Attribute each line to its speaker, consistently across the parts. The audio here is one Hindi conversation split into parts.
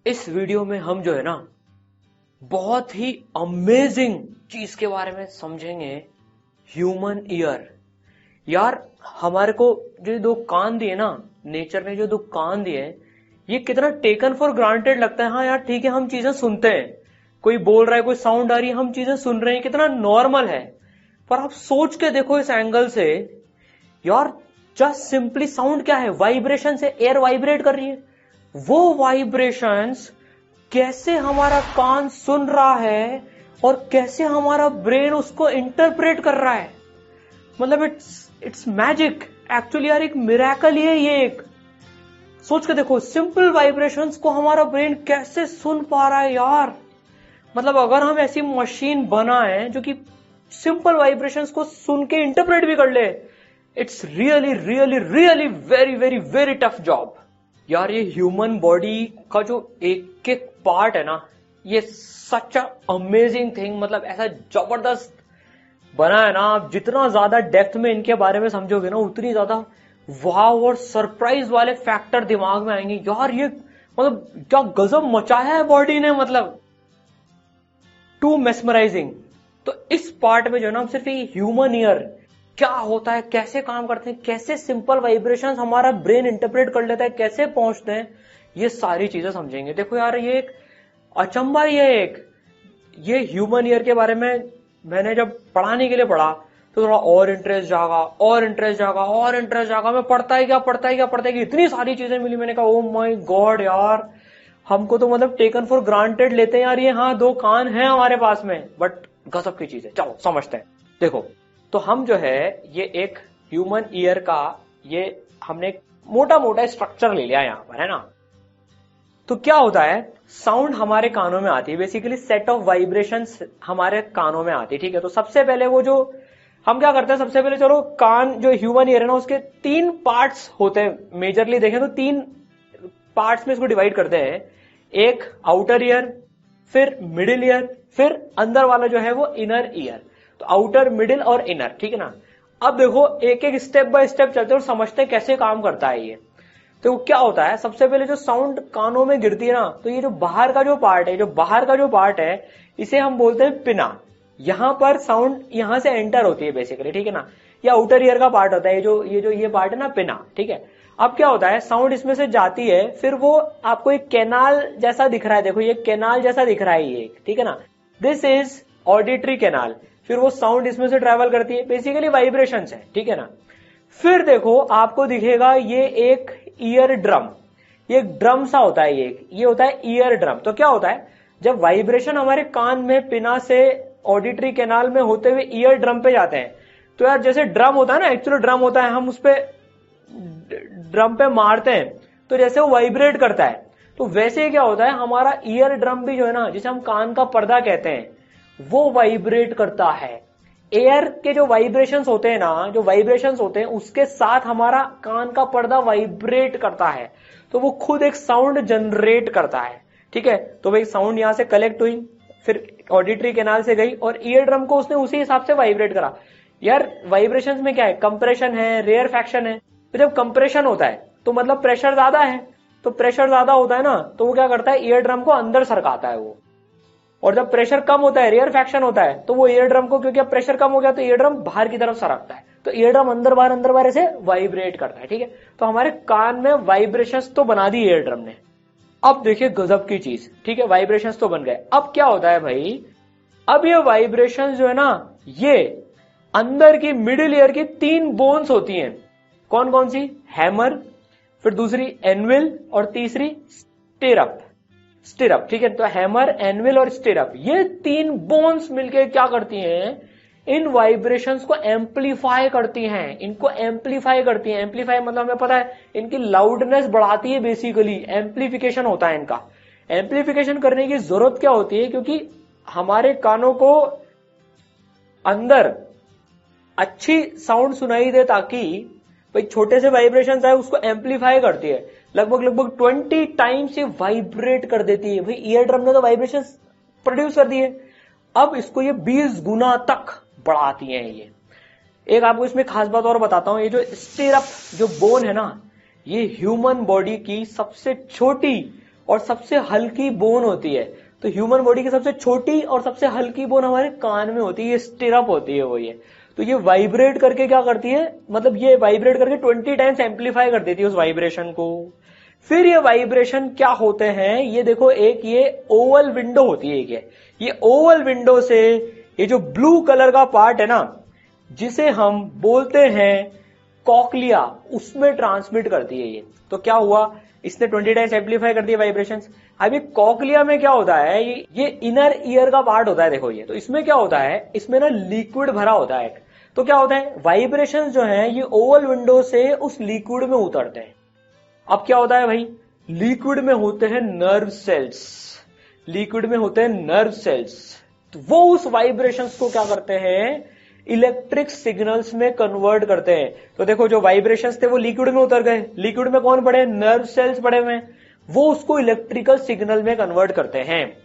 Speaker 1: इस वीडियो में हम जो है ना बहुत ही अमेजिंग चीज के बारे में समझेंगे, ह्यूमन ईयर। यार हमारे को जो दो कान दिए ना, नेचर ने जो दो कान दिए, ये कितना टेकन फॉर ग्रांटेड लगता है। हाँ यार ठीक है, हम चीजें सुनते हैं, कोई बोल रहा है, कोई साउंड आ रही है, हम चीजें सुन रहे हैं, कितना नॉर्मल है। पर आप सोच के देखो इस एंगल से, यार जस्ट सिंपली साउंड क्या है? वाइब्रेशन से एयर वाइब्रेट कर रही है। वो वाइब्रेशंस कैसे हमारा कान सुन रहा है और कैसे हमारा ब्रेन उसको इंटरप्रेट कर रहा है, मतलब इट्स मैजिक एक्चुअली यार, एक मिरेकल ही है ये। एक सोच के देखो, सिंपल वाइब्रेशंस को हमारा ब्रेन कैसे सुन पा रहा है यार। मतलब अगर हम ऐसी मशीन बनाएं जो कि सिंपल वाइब्रेशंस को सुन के इंटरप्रेट भी कर ले, it's really really really very very very tough job यार। ये ह्यूमन बॉडी का जो एक एक पार्ट है ना, ये सच अ अमेजिंग थिंग, मतलब ऐसा जबरदस्त बना है ना। आप जितना ज्यादा डेप्थ में इनके बारे में समझोगे ना, उतनी ज्यादा वाव और सरप्राइज वाले फैक्टर दिमाग में आएंगे यार। ये मतलब क्या गजब मचाया है बॉडी ने, मतलब टू मेस्मराइजिंग। तो इस पार्ट में जो है ना, हम सिर्फ ये ह्यूमन ईयर क्या होता है, कैसे काम करते हैं, कैसे सिंपल वाइब्रेशंस हमारा ब्रेन इंटरप्रेट कर लेता है, कैसे पहुंचते हैं, ये सारी चीजें समझेंगे। देखो यार, ये एक अचंबा ही है। ये ह्यूमन ईयर के बारे में मैंने जब पढ़ाने के लिए पढ़ा तो थोड़ा और इंटरेस्ट जागा, और इंटरेस्ट जागा, और इंटरेस्ट जागा। मैं पढ़ता ही क्या, इतनी सारी चीजें मिली। मैंने कहा ओ माय गॉड यार, हमको तो मतलब टेकन फॉर ग्रांटेड लेते हैं यार ये। हाँ, दो कान हैं हमारे पास में, बट गजब की चीज है। चलो समझते हैं। देखो, तो हम जो है ये एक ह्यूमन ईयर का, ये हमने मोटा मोटा स्ट्रक्चर ले लिया यहां पर, है ना। तो क्या होता है, साउंड हमारे कानों में आती है, बेसिकली सेट ऑफ वाइब्रेशंस हमारे कानों में आती है, ठीक है। तो सबसे पहले वो जो हम क्या करते हैं, सबसे पहले चलो कान जो ह्यूमन ईयर है ना, उसके तीन पार्ट्स होते हैं। मेजरली देखें तो तीन पार्ट्स में इसको डिवाइड करते हैं। एक आउटर ईयर, फिर मिडिल ईयर, फिर अंदर वाला जो है वो इनर ईयर। तो आउटर, मिडिल और इनर, ठीक है ना। अब देखो एक एक स्टेप बाय स्टेप चलते हैं और समझते हैं कैसे काम करता है ये। तो क्या होता है, सबसे पहले जो साउंड कानों में गिरती है ना, तो ये जो बाहर का जो पार्ट है, इसे हम बोलते हैं पिना। यहां पर साउंड यहां से एंटर होती है बेसिकली, ठीक है ना। ये आउटर ईयर का पार्ट होता है, ये पार्ट है ना, पिना, ठीक है। अब क्या होता है, साउंड इसमें से जाती है, फिर वो आपको एक कैनाल जैसा दिख रहा है। देखो ये कैनाल जैसा दिख रहा है ये, ठीक है ना। This is auditory canal. फिर वो साउंड इसमें से ट्रेवल करती है, बेसिकली वाइब्रेशंस है, ठीक है ना। फिर देखो आपको दिखेगा ये एक ईयर ड्रम, ये एक ड्रम सा होता है, ये होता है ईयर ड्रम। तो क्या होता है, जब वाइब्रेशन हमारे कान में पिना से ऑडिटरी कैनाल में होते हुए ईयर ड्रम पे जाते हैं, तो यार जैसे ड्रम होता है ना, एक्चुअली ड्रम होता है, हम उस पे ड्रम पे मारते हैं तो जैसे वो वाइब्रेट करता है, तो वैसे ही क्या होता है, हमारा ईयर ड्रम भी जो है ना, जिसे हम कान का पर्दा कहते हैं, वो वाइब्रेट करता है। एयर के जो वाइब्रेशंस होते हैं ना, जो वाइब्रेशंस होते हैं उसके साथ हमारा कान का पर्दा वाइब्रेट करता है, तो वो खुद एक साउंड जनरेट करता है, ठीक है। तो भाई साउंड यहां से कलेक्ट हुई, फिर ऑडिटरी कैनाल से गई और ईयर ड्रम को उसने उसी हिसाब से वाइब्रेट करा। यार वाइब्रेशंस में क्या है, कंप्रेशन है, रेयरफैक्शन है। तो जब कंप्रेशन होता है तो मतलब प्रेशर ज्यादा है, तो प्रेशर ज्यादा होता है ना, तो वो क्या करता है, ईयर ड्रम को अंदर सरकाता है वो। और जब प्रेशर कम होता है, रेयरफैक्शन होता है, तो वो ईयर ड्रम को, क्योंकि अब प्रेशर कम हो गया तो ईयर ड्रम बाहर की तरफ सरकता है, तो ईयर ड्रम अंदर बाहर ऐसे वाइब्रेट करता है, ठीक है। तो हमारे कान में वाइब्रेशंस तो बना दी ईयर ड्रम ने। अब देखिए गजब की चीज, ठीक है, वाइब्रेशंस तो बन गए। अब क्या होता है भाई, अब ये वाइब्रेशंस जो है ना, ये अंदर की मिडिल ईयर की तीन बोन्स होती हैं। कौन कौन सी, हैमर, फिर दूसरी एनविल और तीसरी स्टिरअप, ठीक है। तो हैमर, एनविल और स्टिरअप, ये तीन बोन्स मिलके क्या करती हैं, इन वाइब्रेशंस को एम्पलीफाई करती हैं, इनको एम्पलीफाई करती हैं। एम्पलीफाई मतलब हमें पता है, इनकी लाउडनेस बढ़ाती है, बेसिकली एम्पलीफिकेशन होता है इनका। एम्पलीफिकेशन करने की जरूरत क्या होती है, क्योंकि हमारे कानों को अंदर अच्छी साउंड सुनाई दे, ताकि भाई छोटे से वाइब्रेशन आए उसको एम्पलीफाई करती है, लगभग 20 टाइम्स ये वाइब्रेट कर देती है। भाई ईयर ड्रम ने तो वाइब्रेशन प्रोड्यूस कर दिए, अब इसको ये 20 गुना तक बढ़ाती हैं ये। एक आपको इसमें खास बात और बताता हूं, ये जो स्टिरअप जो बोन है ना, ये ह्यूमन बॉडी की सबसे छोटी और सबसे हल्की बोन होती है। तो ह्यूमन बॉडी की सबसे छोटी और सबसे हल्की बोन हमारे कान में होती है, ये स्टिरअप होती है वो ये। तो ये वाइब्रेट करके क्या करती है, मतलब ये वाइब्रेट करके 20 टाइम्स एम्पलीफाई कर देती है उस वाइब्रेशन को। फिर ये वाइब्रेशन क्या होते हैं, ये देखो, एक ये ओवल विंडो होती है, एक ये ओवल विंडो से ये जो ब्लू कलर का पार्ट है ना, जिसे हम बोलते हैं कॉकलिया, उसमें ट्रांसमिट करती है ये। तो क्या हुआ, इसने 20 टाइम्स एम्पलीफाई कर दिया वाइब्रेशंस। अब ये कॉकलिया में क्या होता है, ये इनर ईयर का पार्ट होता है, देखो ये। तो इसमें क्या होता है, इसमें ना लिक्विड भरा होता है। तो क्या होता है, वाइब्रेशंस जो है ये ओवल विंडो से उस लिक्विड में उतरते हैं। अब क्या होता है भाई, लिक्विड में होते हैं नर्व सेल्स, लिक्विड में होते हैं नर्व सेल्स। तो वो उस वाइब्रेशंस को क्या करते हैं, इलेक्ट्रिक सिग्नल्स में कन्वर्ट करते हैं। तो देखो, जो वाइब्रेशंस थे वो लिक्विड में उतर गए, लिक्विड में कौन पड़े, नर्व सेल्स पड़े हुए, वो उसको इलेक्ट्रिकल सिग्नल में कन्वर्ट करते हैं।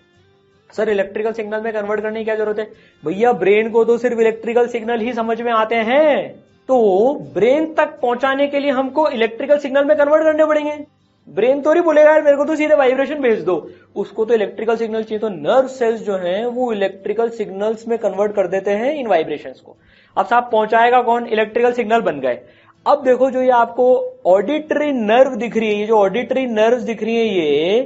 Speaker 1: सर इलेक्ट्रिकल सिग्नल में कन्वर्ट करने की क्या जरूरत है, भैया ब्रेन को तो सिर्फ इलेक्ट्रिकल सिग्नल ही समझ में आते हैं, तो ब्रेन तक पहुंचाने के लिए हमको इलेक्ट्रिकल सिग्नल में कन्वर्ट करने पड़ेंगे। ब्रेन तो नहीं बोलेगा यार मेरे को तो सीधे वाइब्रेशन भेज दो, उसको तो इलेक्ट्रिकल सिग्नल चाहिए। तो नर्व सेल्स जो हैं वो इलेक्ट्रिकल सिग्नल्स में कन्वर्ट कर देते हैं इन वाइब्रेशंस को। अब साहब पहुंचाएगा कौन, इलेक्ट्रिकल सिग्नल बन गए। अब देखो, जो ये आपको ऑडिटरी नर्व दिख रही है, ये जो ऑडिटरी नर्व दिख रही है,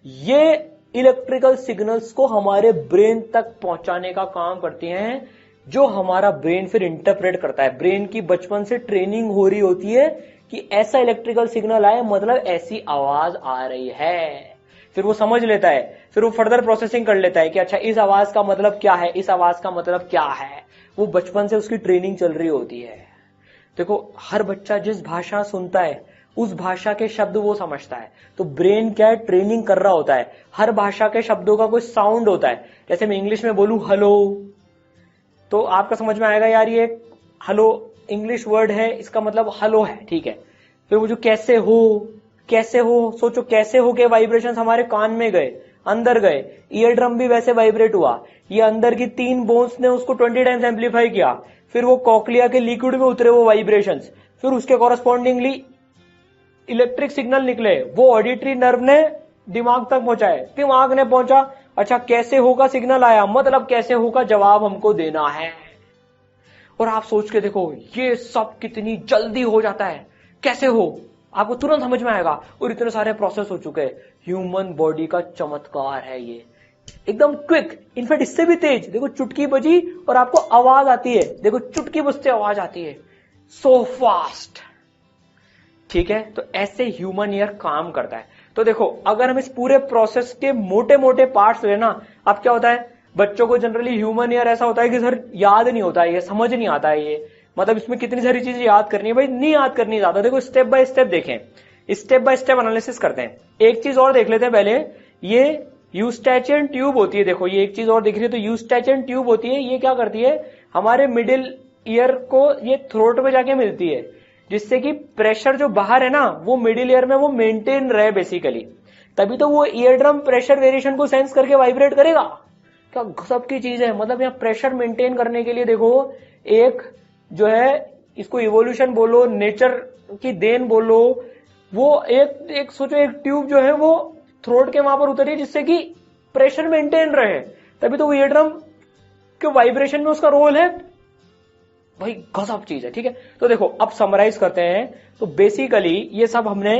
Speaker 1: ये इलेक्ट्रिकल सिग्नल्स को हमारे ब्रेन तक पहुंचाने का काम करती हैं, जो हमारा ब्रेन फिर इंटरप्रेट करता है। ब्रेन की बचपन से ट्रेनिंग हो रही होती है कि ऐसा इलेक्ट्रिकल सिग्नल आए, मतलब ऐसी आवाज आ रही है। फिर वो समझ लेता है, फिर वो फर्दर प्रोसेसिंग कर लेता है कि अच्छा इस आवाज का मतलब क्या है, इस आवाज का मतलब क्या है। वो बचपन से उसकी ट्रेनिंग चल रही होती है। देखो, हर बच्चा जिस भाषा सुनता है उस भाषा के शब्द वो समझता है। तो ब्रेन क्या है, ट्रेनिंग कर रहा होता है। हर भाषा के शब्दों का कोई साउंड होता है। जैसे मैं इंग्लिश में बोलूं हेलो, तो आपका समझ में आएगा यार ये हेलो इंग्लिश वर्ड है, इसका मतलब हेलो है, ठीक है। फिर वो जो कैसे हो, कैसे हो, सोचो कैसे हो के वाइब्रेशंस हमारे कान में गए, अंदर गए, ईयर ड्रम भी वैसे वाइब्रेट हुआ, ये अंदर की 3 बोन्स ने उसको 20 टाइम्स एम्पलीफाई किया, फिर वो कॉकलिया के लिक्विड में उतरे वो वाइब्रेशंस, फिर उसके कॉरस्पॉन्डिंगली इलेक्ट्रिक सिग्नल निकले, वो ऑडिटरी नर्व ने दिमाग तक पहुंचाए, दिमाग ने पहुंचा, अच्छा कैसे होगा सिग्नल आया, मतलब कैसे होगा जवाब हमको देना है। और आप सोच के देखो ये सब कितनी जल्दी हो जाता है, कैसे हो आपको तुरंत समझ में आएगा, और इतने सारे प्रोसेस हो चुके हैं। ह्यूमन बॉडी का चमत्कार है ये, एकदम क्विक, इनफैक्ट इससे भी तेज। देखो चुटकी बजी और आपको आवाज आती है, देखो चुटकी बजते आवाज आती है, सो फास्ट, ठीक है। तो ऐसे ह्यूमन ईयर काम करता है। तो देखो, अगर हम इस पूरे प्रोसेस के मोटे मोटे पार्ट्स लेना, अब क्या होता है, बच्चों को जनरली ह्यूमन ईयर ऐसा होता है कि सर याद नहीं होता है, ये समझ नहीं आता है, ये मतलब इसमें कितनी सारी चीजें याद करनी है, भाई नहीं याद करनी ज्यादा। देखो स्टेप बाय स्टेप देखें, स्टेप बाय स्टेप एनालिसिस करते हैं। एक चीज और देख लेते हैं पहले, ये यूस्टैचियन ट्यूब होती है, देखो ये एक चीज और दिख रही है, तो यूस्टैचियन ट्यूब होती है, ये क्या करती है, हमारे मिडिल ईयर को ये थ्रोट में जाके मिलती है, जिससे कि प्रेशर जो बाहर है ना वो मिडिल ईयर में वो मेंटेन रहे बेसिकली, तभी तो वो ईयर ड्रम प्रेशर वेरिएशन को सेंस करके वाइब्रेट करेगा। क्या गजब की चीज है, मतलब यहाँ प्रेशर मेंटेन करने के लिए देखो, एक जो है इसको इवोल्यूशन बोलो, नेचर की देन बोलो, वो एक सोचो एक ट्यूब जो है वो थ्रोट के वहां पर उतरी, जिससे कि प्रेशर मेंटेन रहे, तभी तो वो ईयर ड्रम के वाइब्रेशन में उसका रोल है। भाई गजब चीज है, ठीक है। तो देखो अब समराइज करते हैं। तो बेसिकली ये सब हमने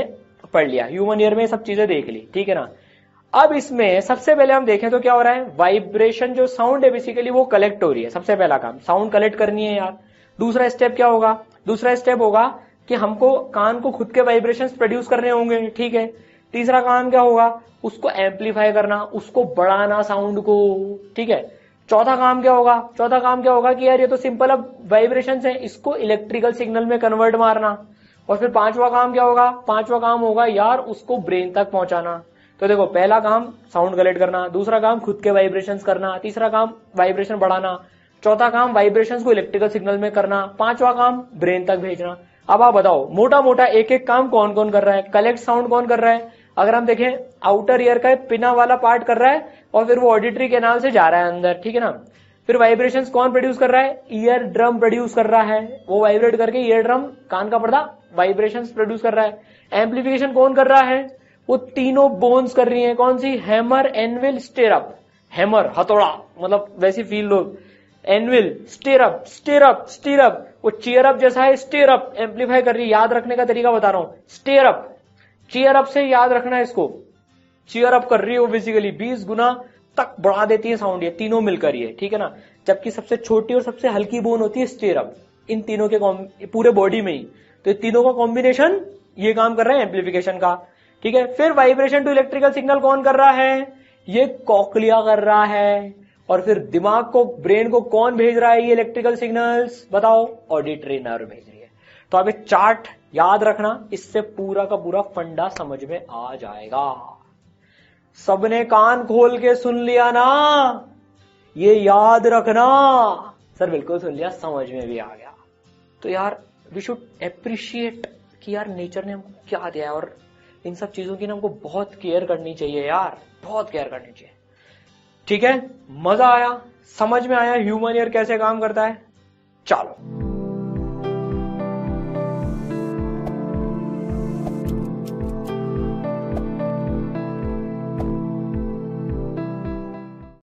Speaker 1: पढ़ लिया, ह्यूमन ईयर में सब चीजें देख ली, ठीक है ना। अब इसमें सबसे पहले हम देखें तो क्या हो रहा है, वाइब्रेशन जो साउंड है बेसिकली वो कलेक्ट हो रही है। सबसे पहला काम साउंड कलेक्ट करनी है यार। दूसरा स्टेप क्या होगा, दूसरा स्टेप होगा कि हमको कान को खुद के वाइब्रेशंस प्रोड्यूस करने होंगे, ठीक है। तीसरा काम क्या होगा, उसको एम्पलीफाई करना, उसको बढ़ाना साउंड को, ठीक है। चौथा काम क्या होगा, चौथा काम क्या होगा कि यार ये तो सिंपल अब वाइब्रेशंस है, इसको इलेक्ट्रिकल सिग्नल में कन्वर्ट मारना। और फिर पांचवा काम क्या होगा, पांचवा काम होगा यार उसको ब्रेन तक पहुंचाना। तो देखो पहला काम साउंड कलेक्ट करना, दूसरा काम खुद के वाइब्रेशंस करना, तीसरा काम वाइब्रेशन बढ़ाना, चौथा काम वाइब्रेशंस को इलेक्ट्रिकल सिग्नल में करना, पांचवा काम ब्रेन तक भेजना। अब आप बताओ मोटा मोटा एक एक काम कौन कौन कर रहा है। कलेक्ट साउंड कौन कर रहा है, अगर हम देखें आउटर ईयर का पिना वाला पार्ट कर रहा है, और फिर वो ऑडिटरी कैनाल से जा रहा है अंदर, ठीक है ना। फिर वाइब्रेशंस कौन प्रोड्यूस कर रहा है, ईयर ड्रम प्रोड्यूस कर रहा है, वो वाइब्रेट करके ईयर ड्रम कान का पर्दा वाइब्रेशंस प्रोड्यूस कर रहा है। एम्पलीफिकेशन कौन कर रहा है, वो तीनों बोन्स कर रही हैं कौन सी, हैमर, एनविल, स्टेरअप। हैमर हथौड़ा, मतलब वैसी फील लो। एनविल, स्टेरअप, स्टेरअप, स्टेरअप। वो चेयरअप जैसा है, स्टेरअप एम्पलीफाई कर रही है। याद रखने का तरीका बता रहा हूं, स्टेरअप, चेयरअप से याद रखना है इसको। चेयरअप कर रही है वो बेसिकली 20 गुना तक बढ़ा देती है साउंड, ये तीनों मिलकर ये, ठीक है ना। जबकि सबसे छोटी और सबसे हल्की बोन होती है स्टेरअप, इन तीनों के पूरे बॉडी में ही। तो ये तीनों का कॉम्बिनेशन ये काम कर रहा है एम्पलीफिकेशन का, ठीक है। फिर वाइब्रेशन टू इलेक्ट्रिकल सिग्नल कौन कर रहा है, ये कॉक्लिया कर रहा है। और फिर दिमाग को, ब्रेन को कौन भेज रहा है ये इलेक्ट्रिकल सिग्नल्स, बताओ, ऑडिटरी नर्व भेज रही है। तो अब एक चार्ट याद रखना, इससे पूरा का पूरा फंडा समझ में आ जाएगा। सबने कान खोल के सुन लिया ना, ये याद रखना। सर बिल्कुल सुन लिया, समझ में भी आ गया। तो यार वी शुड एप्रिशिएट कि यार नेचर ने हमको क्या दिया है, और इन सब चीजों की ना हमको बहुत केयर करनी चाहिए यार, बहुत केयर करनी चाहिए, ठीक है। मजा आया, समझ में आया ह्यूमन ईयर कैसे काम करता है। चलो